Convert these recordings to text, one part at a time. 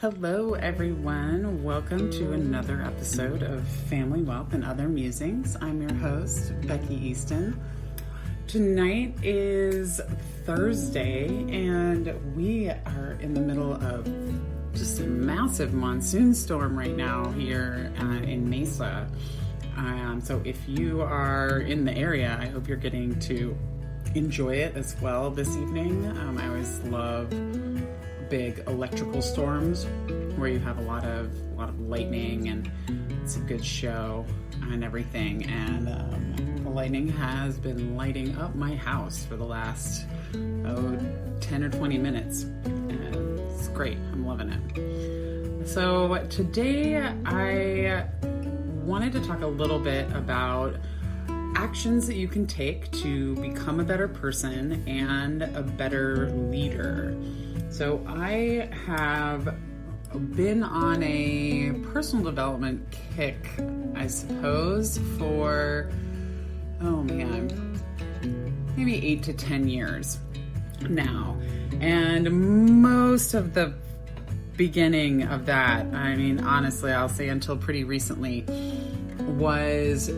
Hello, everyone. Welcome to another episode of Family Wealth and Other Musings. I'm your host, Becky Easton. Tonight is Thursday, and we are in the middle of just a massive monsoon storm right now here in Mesa. So if you are in the area, I hope you're getting to enjoy it as well this evening. I always love big electrical storms where you have a lot of lightning, and it's a good show and everything. And the lightning has been lighting up my house for the last 10 or 20 minutes, and it's great. I'm loving it. So today I wanted to talk a little bit about actions that you can take to become a better person and a better leader. So I have been on a personal development kick, I suppose, for, maybe 8 to 10 years now. And most of the beginning of that, honestly, I'll say until pretty recently, was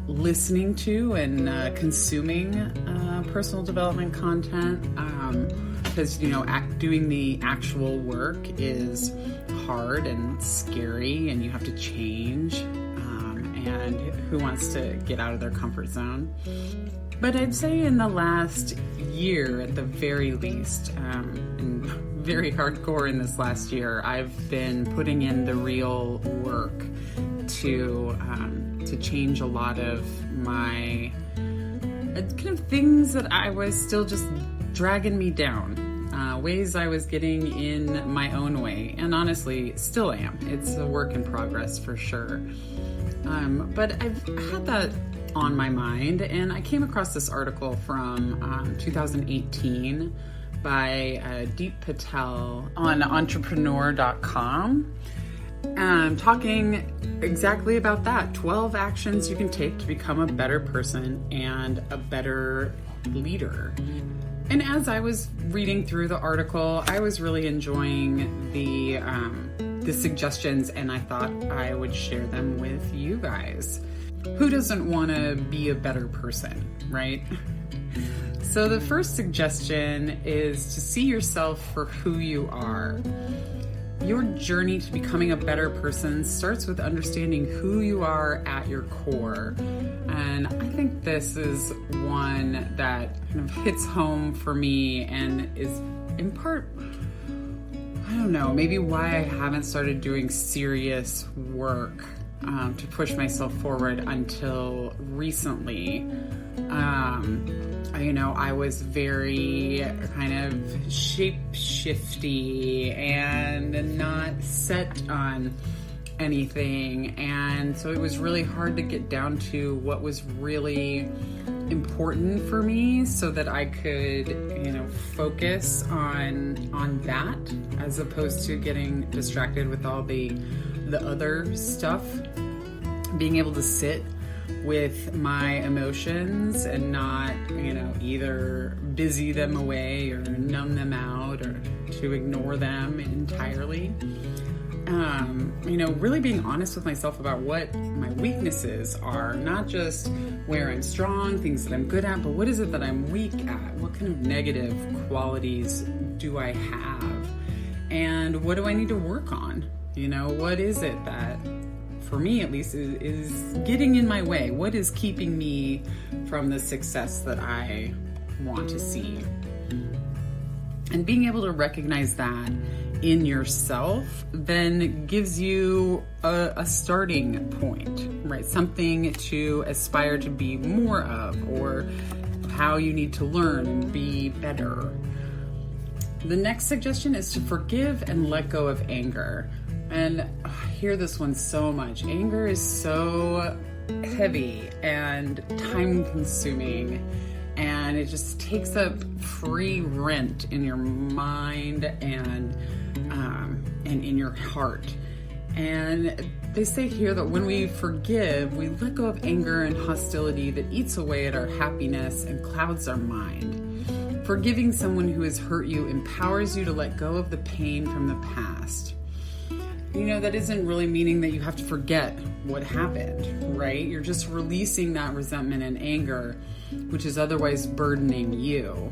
listening to and consuming personal development content. Because, doing the actual work is hard and scary, and you have to change, and who wants to get out of their comfort zone? But I'd say in the last year, at the very least, and very hardcore in this last year, I've been putting in the real work to change a lot of my kind of things that I was still just dragging me down, ways I was getting in my own way, and honestly still am. It's a work in progress for sure. But I've had that on my mind, and I came across this article from 2018 by Deep Patel on entrepreneur.com, talking exactly about that. 12 actions you can take to become a better person and a better leader. And as I was reading through the article, I was really enjoying the suggestions, and I thought I would share them with you guys. Who doesn't want to be a better person, right? So the first suggestion is to see yourself for who you are. Your journey to becoming a better person starts with understanding who you are at your core. And I think this is one that kind of hits home for me and is in part, maybe why I haven't started doing serious work to push myself forward until recently. I was very kind of shape-shifty and not set on anything. And so it was really hard to get down to what was really important for me so that I could, focus on that as opposed to getting distracted with all the other stuff. Being able to sit with my emotions and not, either busy them away or numb them out or to ignore them entirely. Really being honest with myself about what my weaknesses are, not just where I'm strong, things that I'm good at, but what is it that I'm weak at? What kind of negative qualities do I have? And what do I need to work on? What is it that, for me at least, is getting in my way? What is keeping me from the success that I want to see? And being able to recognize that in yourself then gives you a starting point, right? Something to aspire to be more of, or how you need to learn and be better. The next suggestion is to forgive and let go of anger. And I hear this one so much. Anger is so heavy and time consuming, and it just takes up free rent in your mind and in your heart. And they say here that when we forgive, we let go of anger and hostility that eats away at our happiness and clouds our mind. Forgiving someone who has hurt you empowers you to let go of the pain from the past. that isn't really meaning that you have to forget what happened, right? You're just releasing that resentment and anger, which is otherwise burdening you.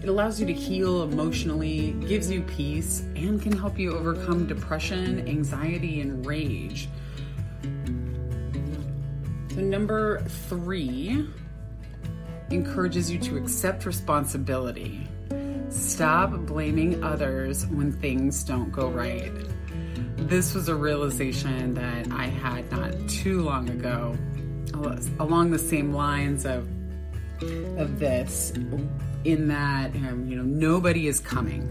It allows you to heal emotionally, gives you peace, and can help you overcome depression, anxiety, and rage. So number 3 encourages you to accept responsibility. Stop blaming others when things don't go right. This was a realization that I had not too long ago, along the same lines of this, in that nobody is coming.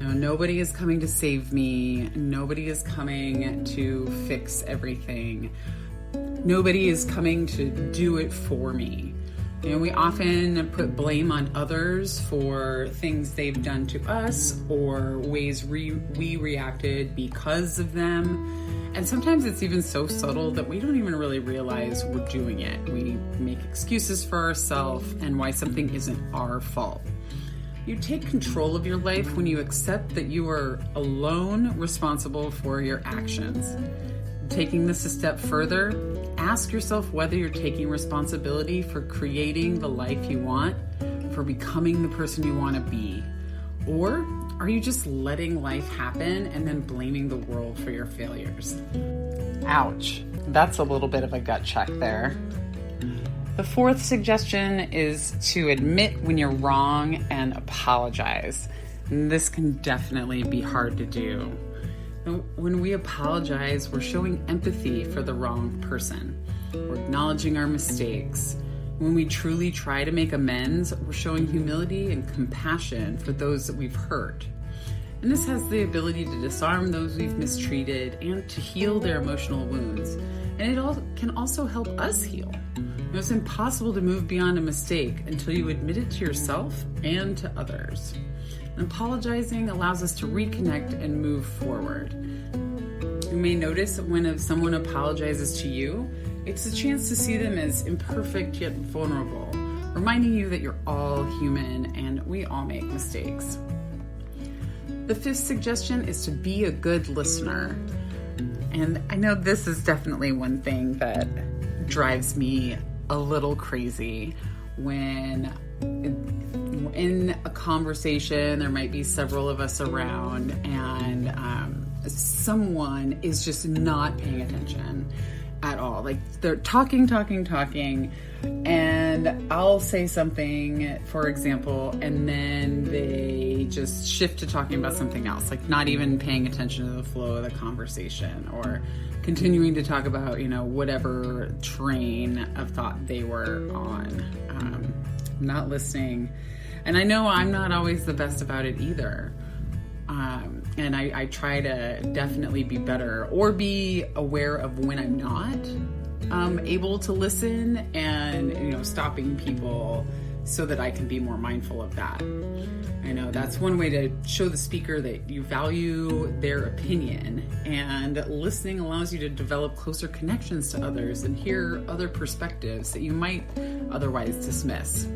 Nobody is coming to save me. Nobody is coming to fix everything. Nobody is coming to do it for me. We often put blame on others for things they've done to us or ways we reacted because of them. And sometimes it's even so subtle that we don't even really realize we're doing it. We make excuses for ourselves and why something isn't our fault. You take control of your life when you accept that you are alone responsible for your actions. Taking this a step further, ask yourself whether you're taking responsibility for creating the life you want, for becoming the person you want to be. Or are you just letting life happen and then blaming the world for your failures? Ouch. That's a little bit of a gut check there. The 4th suggestion is to admit when you're wrong and apologize. And this can definitely be hard to do. When we apologize, we're showing empathy for the wrong person. We're acknowledging our mistakes. When we truly try to make amends, we're showing humility and compassion for those that we've hurt. And this has the ability to disarm those we've mistreated and to heal their emotional wounds. And it can also help us heal. It's impossible to move beyond a mistake until you admit it to yourself and to others. And apologizing allows us to reconnect and move forward. You may notice that when someone apologizes to you, it's a chance to see them as imperfect yet vulnerable, reminding you that you're all human and we all make mistakes. The 5th suggestion is to be a good listener. And I know this is definitely one thing that drives me a little crazy when in a conversation, there might be several of us around and someone is just not paying attention at all. Like they're talking, and I'll say something, for example, and then they just shift to talking about something else, like not even paying attention to the flow of the conversation or continuing to talk about, whatever train of thought they were on, not listening. And I know I'm not always the best about it either. And I try to definitely be better or be aware of when I'm not able to listen and, stopping people so that I can be more mindful of that. I know that's one way to show the speaker that you value their opinion, and listening allows you to develop closer connections to others and hear other perspectives that you might otherwise dismiss.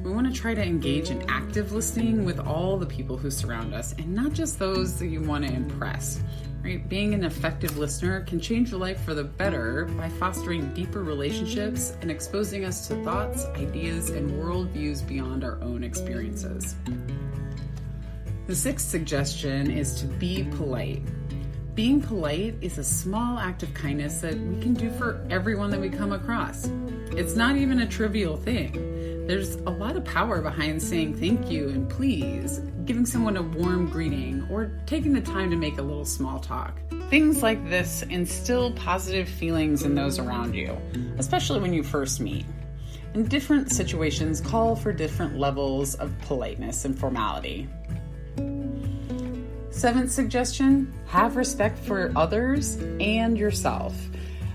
We want to try to engage in active listening with all the people who surround us and not just those that you want to impress. Right? Being an effective listener can change your life for the better by fostering deeper relationships and exposing us to thoughts, ideas, and worldviews beyond our own experiences. The 6th suggestion is to be polite. Being polite is a small act of kindness that we can do for everyone that we come across. It's not even a trivial thing. There's a lot of power behind saying thank you and please, giving someone a warm greeting, or taking the time to make a little small talk. Things like this instill positive feelings in those around you, especially when you first meet. And different situations call for different levels of politeness and formality. 7th suggestion, have respect for others and yourself.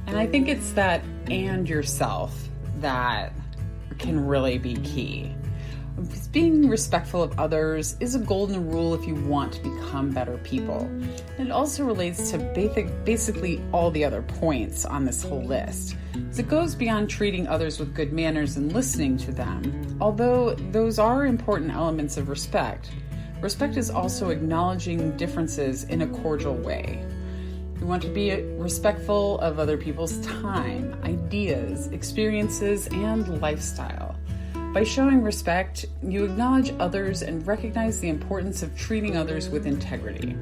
And I think it's that and yourself that can really be key. Being respectful of others is a golden rule if you want to become better people. And it also relates to basically all the other points on this whole list. So it goes beyond treating others with good manners and listening to them. Although those are important elements of respect, Respect is also acknowledging differences in a cordial way. You want to be respectful of other people's time, ideas, experiences, and lifestyle. By showing respect, you acknowledge others and recognize the importance of treating others with integrity.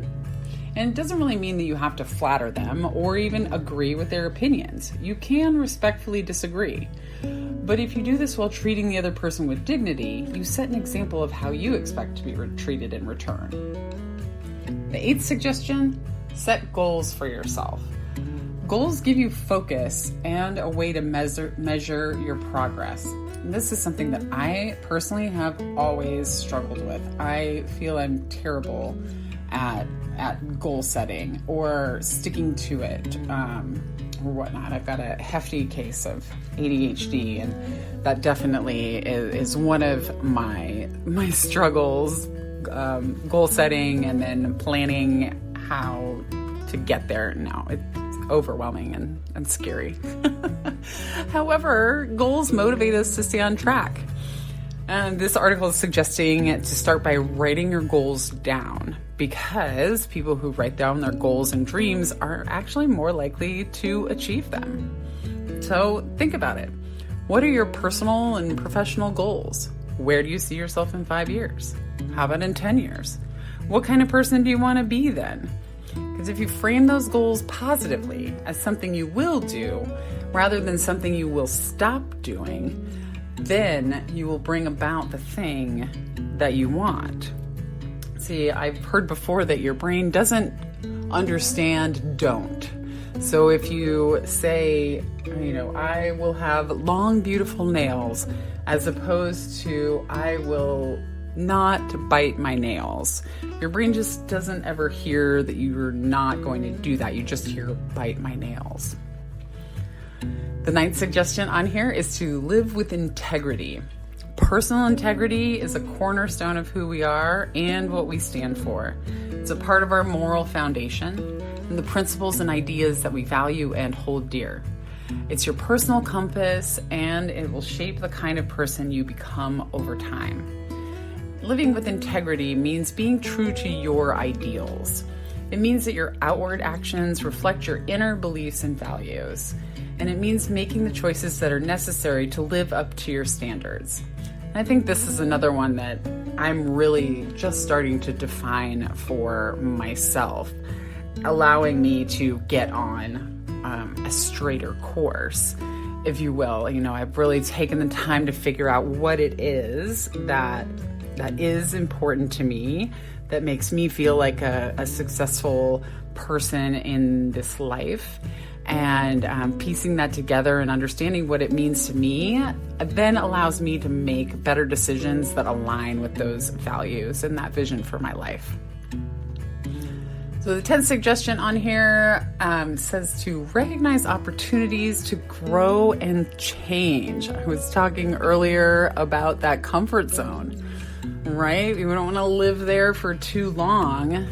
And it doesn't really mean that you have to flatter them or even agree with their opinions. You can respectfully disagree. But if you do this while treating the other person with dignity, you set an example of how you expect to be treated in return. The 8th suggestion: set goals for yourself. Goals give you focus and a way to measure your progress. And this is something that I personally have always struggled with. I feel I'm terrible at goal setting or sticking to it or whatnot. I've got a hefty case of ADHD, and that definitely is one of my struggles, goal setting and then planning how to get there. No, it's overwhelming and scary. However, goals motivate us to stay on track. And this article is suggesting to start by writing your goals down, because people who write down their goals and dreams are actually more likely to achieve them. So think about it. What are your personal and professional goals? Where do you see yourself in 5 years? How about in 10 years? What kind of person do you want to be then? Because if you frame those goals positively as something you will do rather than something you will stop doing, then you will bring about the thing that you want. See, I've heard before that your brain doesn't understand don't. So if you say, I will have long, beautiful nails, as opposed to I will not bite my nails, your brain just doesn't ever hear that you're not going to do that. You just hear bite my nails. The 9th suggestion on here is to live with integrity. Personal integrity is a cornerstone of who we are and what we stand for. It's a part of our moral foundation and the principles and ideas that we value and hold dear. It's your personal compass, and it will shape the kind of person you become over time. Living with integrity means being true to your ideals. It means that your outward actions reflect your inner beliefs and values. And it means making the choices that are necessary to live up to your standards. And I think this is another one that I'm really just starting to define for myself, allowing me to get on a straighter course, if you will. I've really taken the time to figure out what it is that is important to me, that makes me feel like a successful person in this life. And piecing that together and understanding what it means to me then allows me to make better decisions that align with those values and that vision for my life. So the 10th suggestion on here says to recognize opportunities to grow and change. I was talking earlier about that comfort zone, right? We don't want to live there for too long.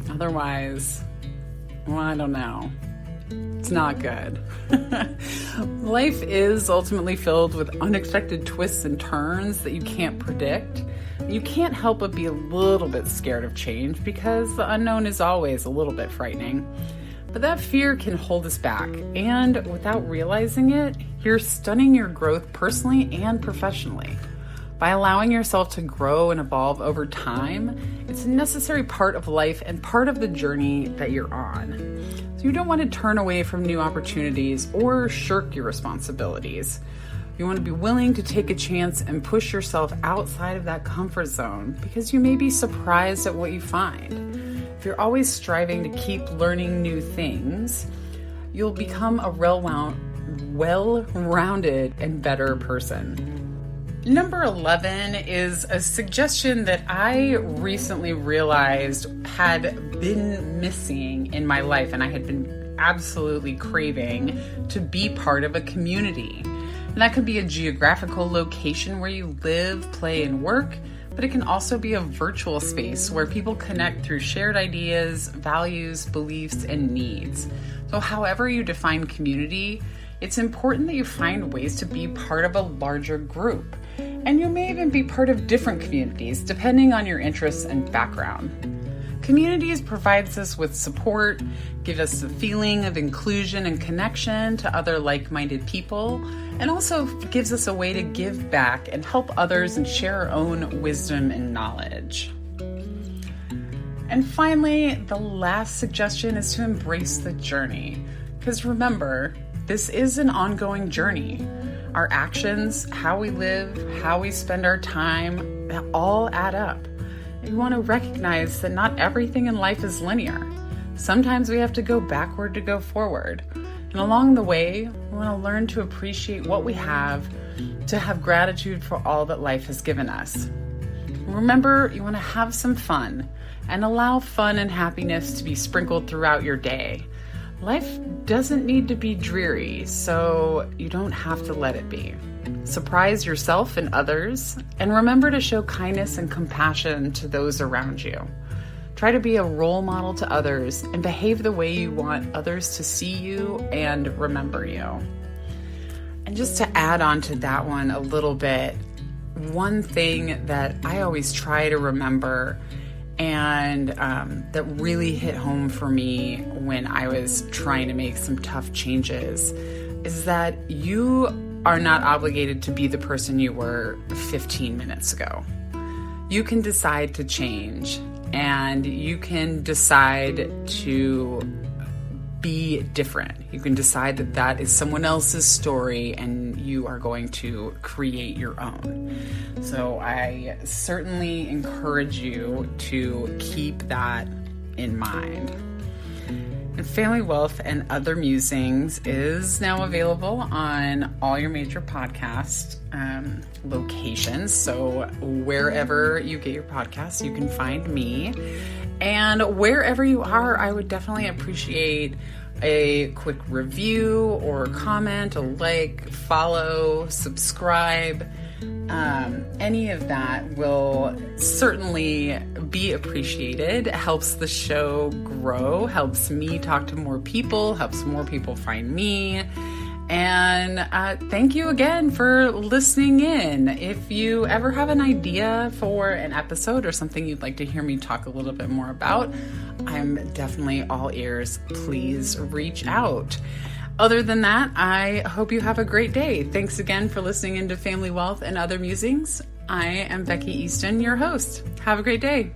Otherwise, I don't know. It's not good. Life is ultimately filled with unexpected twists and turns that you can't predict. You can't help but be a little bit scared of change, because the unknown is always a little bit frightening. But that fear can hold us back, and without realizing it, you're stunning your growth personally and professionally. By allowing yourself to grow and evolve over time, it's a necessary part of life and part of the journey that you're on. So you don't want to turn away from new opportunities or shirk your responsibilities. You want to be willing to take a chance and push yourself outside of that comfort zone, because you may be surprised at what you find. If you're always striving to keep learning new things, you'll become a well-rounded and better person. Number 11 is a suggestion that I recently realized had been missing in my life, and I had been absolutely craving to be part of a community. And that could be a geographical location where you live, play, and work, but it can also be a virtual space where people connect through shared ideas, values, beliefs, and needs. So however you define community, it's important that you find ways to be part of a larger group. And you may even be part of different communities, depending on your interests and background. Communities provides us with support, give us a feeling of inclusion and connection to other like-minded people, and also gives us a way to give back and help others and share our own wisdom and knowledge. And finally, the last suggestion is to embrace the journey. Because remember, this is an ongoing journey. Our actions, how we live, how we spend our time, they all add up. We want to recognize that not everything in life is linear. Sometimes we have to go backward to go forward. And along the way, we want to learn to appreciate what we have, to have gratitude for all that life has given us. Remember, you want to have some fun and allow fun and happiness to be sprinkled throughout your day. Life doesn't need to be dreary, so you don't have to let it be. Surprise yourself and others, and remember to show kindness and compassion to those around you. Try to be a role model to others and behave the way you want others to see you and remember you. And just to add on to that one a little bit, one thing that I always try to remember and that really hit home for me when I was trying to make some tough changes is that you are not obligated to be the person you were 15 minutes ago. You can decide to change, and you can decide to be different. You can decide that that is someone else's story and you are going to create your own. So I certainly encourage you to keep that in mind. And Family Wealth and Other Musings is now available on all your major podcast locations. So wherever you get your podcasts, you can find me. And wherever you are, I would definitely appreciate a quick review or comment, a like, follow, subscribe. Any of that will certainly be appreciated. It helps the show grow, helps me talk to more people, helps more people find me. And thank you again for listening in. If you ever have an idea for an episode or something you'd like to hear me talk a little bit more about, I'm definitely all ears. Please reach out. Other than that, I hope you have a great day. Thanks again for listening into Family Wealth and Other Musings. I am Becky Easton, your host. Have a great day.